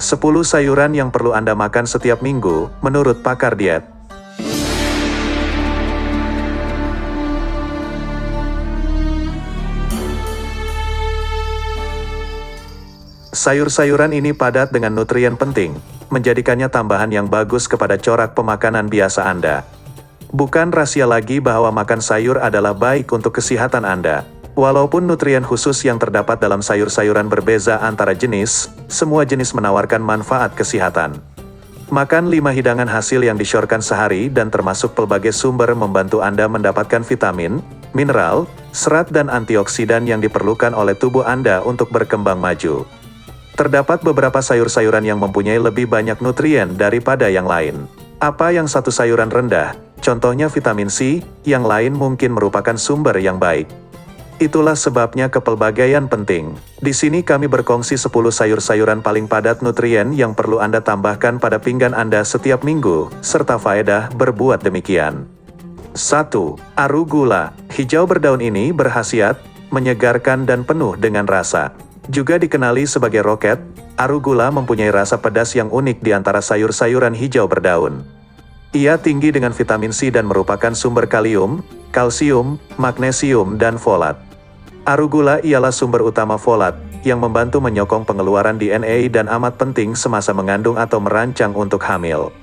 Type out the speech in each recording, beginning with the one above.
10 sayuran yang perlu Anda makan setiap minggu, menurut pakar diet. Sayur-sayuran ini padat dengan nutrien penting, menjadikannya tambahan yang bagus kepada corak pemakanan biasa Anda. Bukan rahasia lagi bahwa makan sayur adalah baik untuk kesehatan Anda. Walaupun nutrien khusus yang terdapat dalam sayur-sayuran berbeza antara jenis, semua jenis menawarkan manfaat kesehatan. Makan 5 hidangan hasil yang disyorkan sehari dan termasuk pelbagai sumber membantu Anda mendapatkan vitamin, mineral, serat dan antioksidan yang diperlukan oleh tubuh Anda untuk berkembang maju. Terdapat beberapa sayur-sayuran yang mempunyai lebih banyak nutrien daripada yang lain. Apa yang satu sayuran rendah, contohnya vitamin C, yang lain mungkin merupakan sumber yang baik. Itulah sebabnya kepelbagaian penting. Di sini kami berkongsi 10 sayur-sayuran paling padat nutrien yang perlu Anda tambahkan pada pinggan Anda setiap minggu, serta faedah berbuat demikian. 1. Arugula. Hijau berdaun ini berkhasiat, menyegarkan dan penuh dengan rasa. Juga dikenali sebagai roket, arugula mempunyai rasa pedas yang unik di antara sayur-sayuran hijau berdaun. Ia tinggi dengan vitamin C dan merupakan sumber kalium, kalsium, magnesium, dan folat. Arugula ialah sumber utama folat, yang membantu menyokong pengeluaran DNA dan amat penting semasa mengandung atau merancang untuk hamil.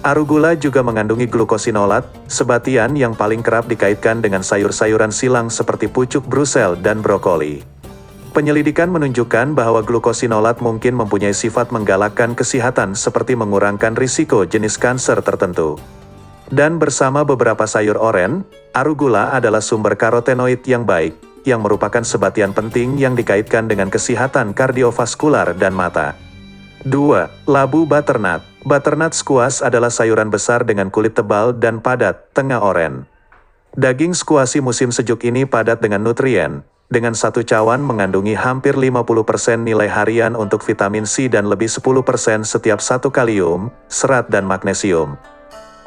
Arugula juga mengandungi glukosinolat, sebatian yang paling kerap dikaitkan dengan sayur-sayuran silang seperti pucuk Brussels dan brokoli. Penyelidikan menunjukkan bahwa glukosinolat mungkin mempunyai sifat menggalakkan kesehatan seperti mengurangkan risiko jenis kanser tertentu. Dan bersama beberapa sayur oren, arugula adalah sumber karotenoid yang baik, yang merupakan sebatian penting yang dikaitkan dengan kesehatan kardiovaskular dan mata. 2. Labu butternut. Butternut squash adalah sayuran besar dengan kulit tebal dan padat, tengah oren. Daging squashi musim sejuk ini padat dengan nutrien, dengan satu cawan mengandungi hampir 50% nilai harian untuk vitamin C dan lebih 10% setiap satu kalium, serat dan magnesium.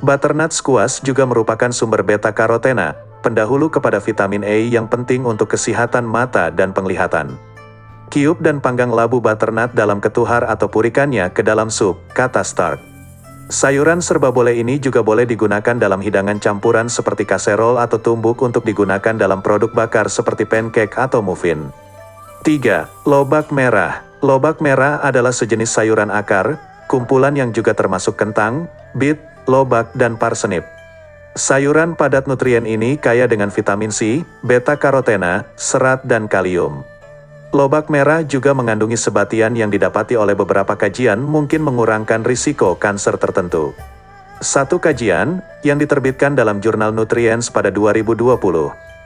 Butternut squash juga merupakan sumber beta-karotena, pendahulu kepada vitamin A yang penting untuk kesehatan mata dan penglihatan. Kiup dan panggang labu butternut dalam ketuhar atau purikannya ke dalam sup, kata Stark. Sayuran serba boleh ini juga boleh digunakan dalam hidangan campuran seperti kaserol atau tumbuk untuk digunakan dalam produk bakar seperti pancake atau muffin. 3. Lobak merah. Lobak merah adalah sejenis sayuran akar, kumpulan yang juga termasuk kentang, beet, lobak dan parsnip. Sayuran padat nutrien ini kaya dengan vitamin C, beta-karotena, serat dan kalium. Lobak merah juga mengandungi sebatian yang didapati oleh beberapa kajian mungkin mengurangkan risiko kanser tertentu. Satu kajian, yang diterbitkan dalam jurnal Nutrients pada 2020,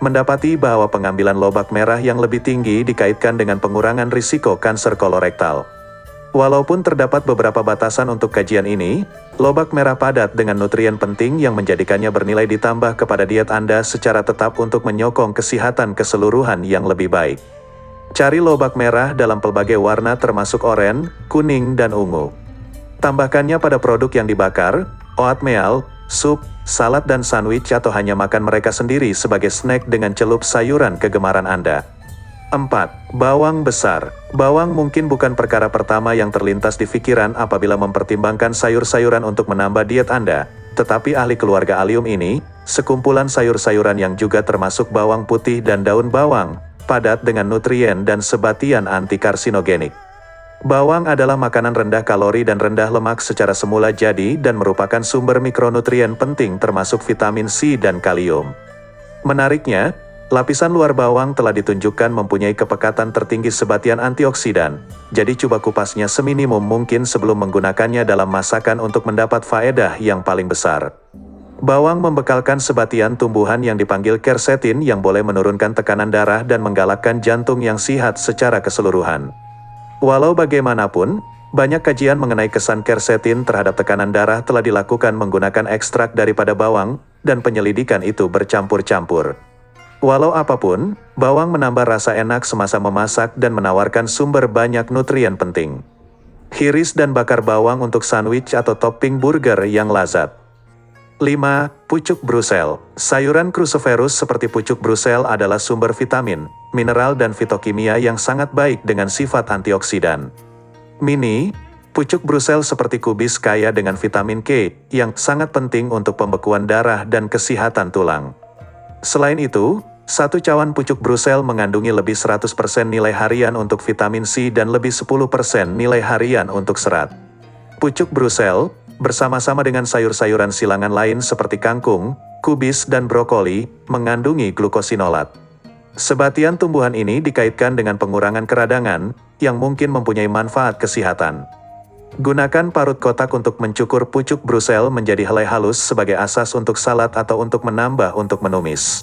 mendapati bahwa pengambilan lobak merah yang lebih tinggi dikaitkan dengan pengurangan risiko kanser kolorektal. Walaupun terdapat beberapa batasan untuk kajian ini, lobak merah padat dengan nutrien penting yang menjadikannya bernilai ditambah kepada diet Anda secara tetap untuk menyokong kesehatan keseluruhan yang lebih baik. Cari lobak merah dalam pelbagai warna termasuk oranye, kuning, dan ungu. Tambahkannya pada produk yang dibakar, oatmeal, sup, salad dan sandwich atau hanya makan mereka sendiri sebagai snack dengan celup sayuran kegemaran Anda. 4. Bawang besar. Bawang mungkin bukan perkara pertama yang terlintas di pikiran apabila mempertimbangkan sayur-sayuran untuk menambah diet Anda, tetapi ahli keluarga Allium ini, sekumpulan sayur-sayuran yang juga termasuk bawang putih dan daun bawang, padat dengan nutrien dan sebatian anti-karsinogenik. Bawang adalah makanan rendah kalori dan rendah lemak secara semula jadi dan merupakan sumber mikronutrien penting termasuk vitamin C dan kalium. Menariknya, lapisan luar bawang telah ditunjukkan mempunyai kepekatan tertinggi sebatian antioksidan, jadi coba kupasnya seminimum mungkin sebelum menggunakannya dalam masakan untuk mendapat faedah yang paling besar. Bawang membekalkan sebatian tumbuhan yang dipanggil quercetin yang boleh menurunkan tekanan darah dan menggalakkan jantung yang sehat secara keseluruhan. Walau bagaimanapun, banyak kajian mengenai kesan quercetin terhadap tekanan darah telah dilakukan menggunakan ekstrak daripada bawang, dan penyelidikan itu bercampur-campur. Walau apapun, bawang menambah rasa enak semasa memasak dan menawarkan sumber banyak nutrien penting. Hiris dan bakar bawang untuk sandwich atau topping burger yang lazat. 5. Pucuk Brussels. Sayuran cruciferous seperti pucuk Brussels adalah sumber vitamin, mineral dan fitokimia yang sangat baik dengan sifat antioksidan. Mini, Pucuk Brusel seperti kubis kaya dengan vitamin K, yang sangat penting untuk pembekuan darah dan kesehatan tulang. Selain itu, satu cawan pucuk Brusel mengandungi lebih 100% nilai harian untuk vitamin C dan lebih 10% nilai harian untuk serat. Pucuk Brusel, bersama-sama dengan sayur-sayuran silangan lain seperti kangkung, kubis dan brokoli, mengandungi glukosinolat. Sebatian tumbuhan ini dikaitkan dengan pengurangan keradangan, yang mungkin mempunyai manfaat kesehatan. Gunakan parut kotak untuk mencukur pucuk Brusel menjadi helai halus sebagai asas untuk salad atau untuk menambah untuk menumis.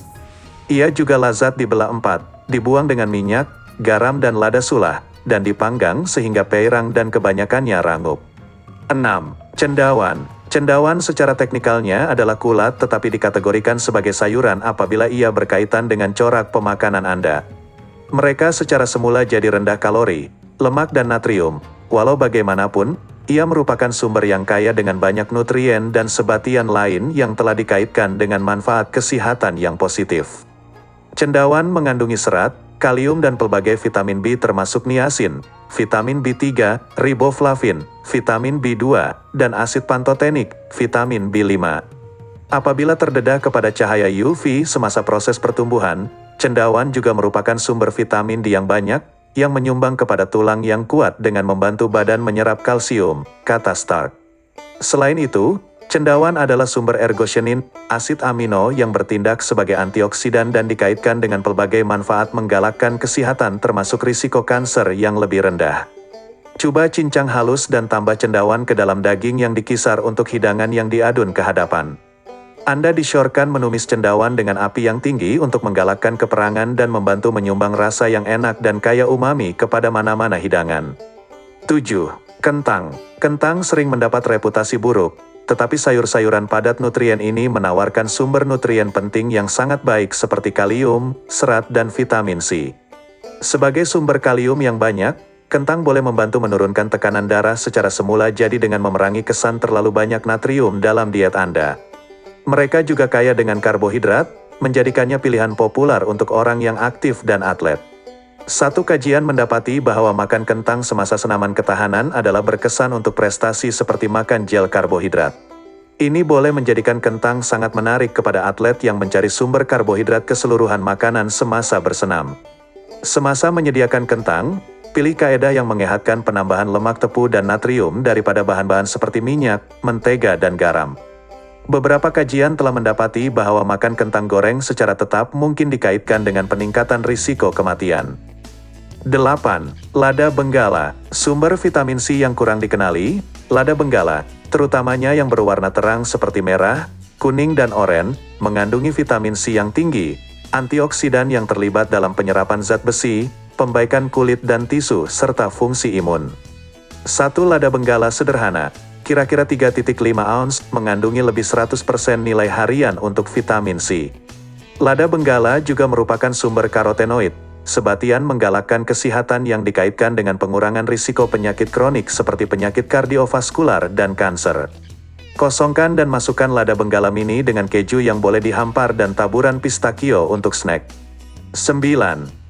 Ia juga lazat dibelah 4, dibuang dengan minyak, garam dan lada sulah, dan dipanggang sehingga peirang dan kebanyakannya rangup. 6. Cendawan. Cendawan secara teknikalnya adalah kulat tetapi dikategorikan sebagai sayuran apabila ia berkaitan dengan corak pemakanan Anda. Mereka secara semula jadi rendah kalori, lemak dan natrium. Walau bagaimanapun, ia merupakan sumber yang kaya dengan banyak nutrien dan sebatian lain yang telah dikaitkan dengan manfaat kesehatan yang positif. Cendawan mengandungi serat, kalium dan pelbagai vitamin B termasuk niacin, vitamin B3, riboflavin, vitamin B2, dan asid pantotenik, vitamin B5. Apabila terdedah kepada cahaya UV semasa proses pertumbuhan, cendawan juga merupakan sumber vitamin D yang banyak, yang menyumbang kepada tulang yang kuat dengan membantu badan menyerap kalsium, kata Stark. Selain itu, cendawan adalah sumber ergosenin, asid amino yang bertindak sebagai antioksidan dan dikaitkan dengan pelbagai manfaat menggalakkan kesehatan termasuk risiko kanker yang lebih rendah. Coba cincang halus dan tambah cendawan ke dalam daging yang dikisar untuk hidangan yang diadun ke hadapan. Anda disyorkan menumis cendawan dengan api yang tinggi untuk menggalakkan keperangan dan membantu menyumbang rasa yang enak dan kaya umami kepada mana-mana hidangan. 7. Kentang. Kentang sering mendapat reputasi buruk, tetapi sayur-sayuran padat nutrien ini menawarkan sumber nutrien penting yang sangat baik seperti kalium, serat dan vitamin C. Sebagai sumber kalium yang banyak, kentang boleh membantu menurunkan tekanan darah secara semula jadi dengan memerangi kesan terlalu banyak natrium dalam diet Anda. Mereka juga kaya dengan karbohidrat, menjadikannya pilihan populer untuk orang yang aktif dan atlet. Satu kajian mendapati bahwa makan kentang semasa senaman ketahanan adalah berkesan untuk prestasi seperti makan gel karbohidrat. Ini boleh menjadikan kentang sangat menarik kepada atlet yang mencari sumber karbohidrat keseluruhan makanan semasa bersenam. Semasa menyediakan kentang, pilih kaedah yang menyehatkan penambahan lemak tepu dan natrium daripada bahan-bahan seperti minyak, mentega dan garam. Beberapa kajian telah mendapati bahwa makan kentang goreng secara tetap mungkin dikaitkan dengan peningkatan risiko kematian. 8. Lada Benggala. Sumber vitamin C yang kurang dikenali, lada Benggala, terutamanya yang berwarna terang seperti merah, kuning dan oranye, mengandungi vitamin C yang tinggi, antioksidan yang terlibat dalam penyerapan zat besi, pembaikan kulit dan tisu, serta fungsi imun. Satu lada Benggala sederhana, kira-kira 3,5 ounce, mengandungi lebih 100% nilai harian untuk vitamin C. Lada Benggala juga merupakan sumber karotenoid, sebatian menggalakkan kesehatan yang dikaitkan dengan pengurangan risiko penyakit kronik seperti penyakit kardiovaskular dan kanker. Kosongkan dan masukkan lada Benggala mini dengan keju yang boleh dihampar dan taburan pistakio untuk snack. 9.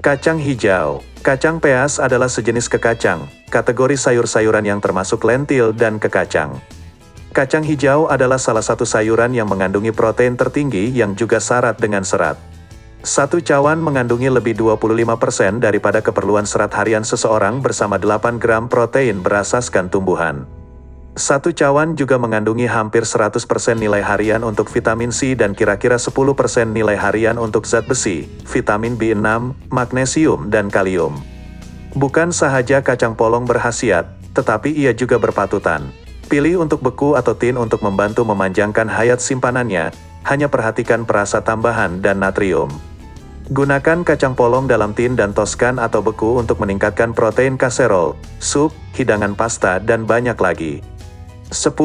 Kacang hijau. Kacang peas adalah sejenis kekacang, kategori sayur-sayuran yang termasuk lentil dan kekacang. Kacang hijau adalah salah satu sayuran yang mengandungi protein tertinggi yang juga syarat dengan serat. Satu cawan mengandungi lebih 25% daripada keperluan serat harian seseorang bersama 8 gram protein berasaskan tumbuhan. Satu cawan juga mengandungi hampir 100% nilai harian untuk vitamin C dan kira-kira 10% nilai harian untuk zat besi, vitamin B6, magnesium, dan kalium. Bukan sahaja kacang polong berkhasiat, tetapi ia juga berpatutan. Pilih untuk beku atau tin untuk membantu memanjangkan hayat simpanannya, hanya perhatikan perasa tambahan dan natrium. Gunakan kacang polong dalam tin dan toskan atau beku untuk meningkatkan protein kaserol, sup, hidangan pasta, dan banyak lagi. 10.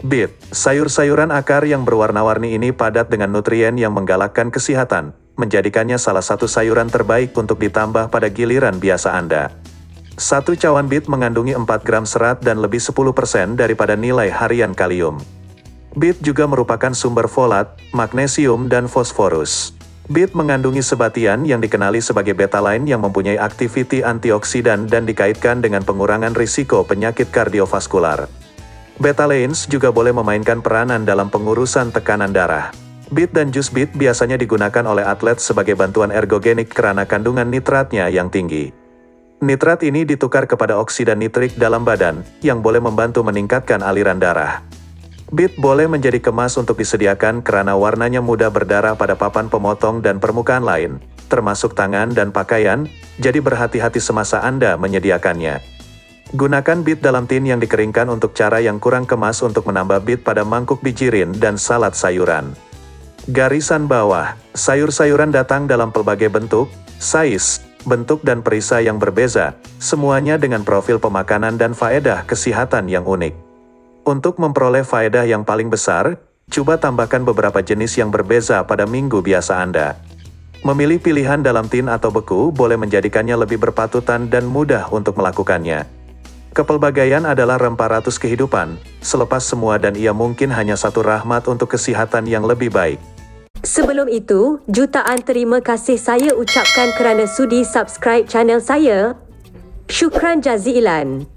Beet. Sayur-sayuran akar yang berwarna-warni ini padat dengan nutrien yang menggalakkan kesehatan, menjadikannya salah satu sayuran terbaik untuk ditambah pada giliran biasa Anda. Satu cawan beet mengandungi 4 gram serat dan lebih 10% daripada nilai harian kalium. Beet juga merupakan sumber folat, magnesium dan fosforus. Bit mengandungi sebatian yang dikenali sebagai betalain yang mempunyai aktiviti antioksidan dan dikaitkan dengan pengurangan risiko penyakit kardiovaskular. Betalains juga boleh memainkan peranan dalam pengurusan tekanan darah. Bit dan jus bit biasanya digunakan oleh atlet sebagai bantuan ergogenik karena kandungan nitratnya yang tinggi. Nitrat ini ditukar kepada oksida nitrik dalam badan, yang boleh membantu meningkatkan aliran darah. Bit boleh menjadi kemas untuk disediakan karena warnanya mudah berdarah pada papan pemotong dan permukaan lain, termasuk tangan dan pakaian, jadi berhati-hati semasa Anda menyediakannya. Gunakan bit dalam tin yang dikeringkan untuk cara yang kurang kemas untuk menambah bit pada mangkuk bijirin dan salad sayuran. Garisan bawah, sayur-sayuran datang dalam pelbagai bentuk, size, bentuk dan perisai yang berbeza, semuanya dengan profil pemakanan dan faedah kesehatan yang unik. Untuk memperoleh faedah yang paling besar, coba tambahkan beberapa jenis yang berbeza pada minggu biasa Anda. Memilih pilihan dalam tin atau beku boleh menjadikannya lebih berpatutan dan mudah untuk melakukannya. Kepelbagaian adalah rempah ratus kehidupan, selepas semua dan ia mungkin hanya satu rahmat untuk kesehatan yang lebih baik. Sebelum itu, jutaan terima kasih saya ucapkan kerana sudi subscribe channel saya. Syukran jazilan.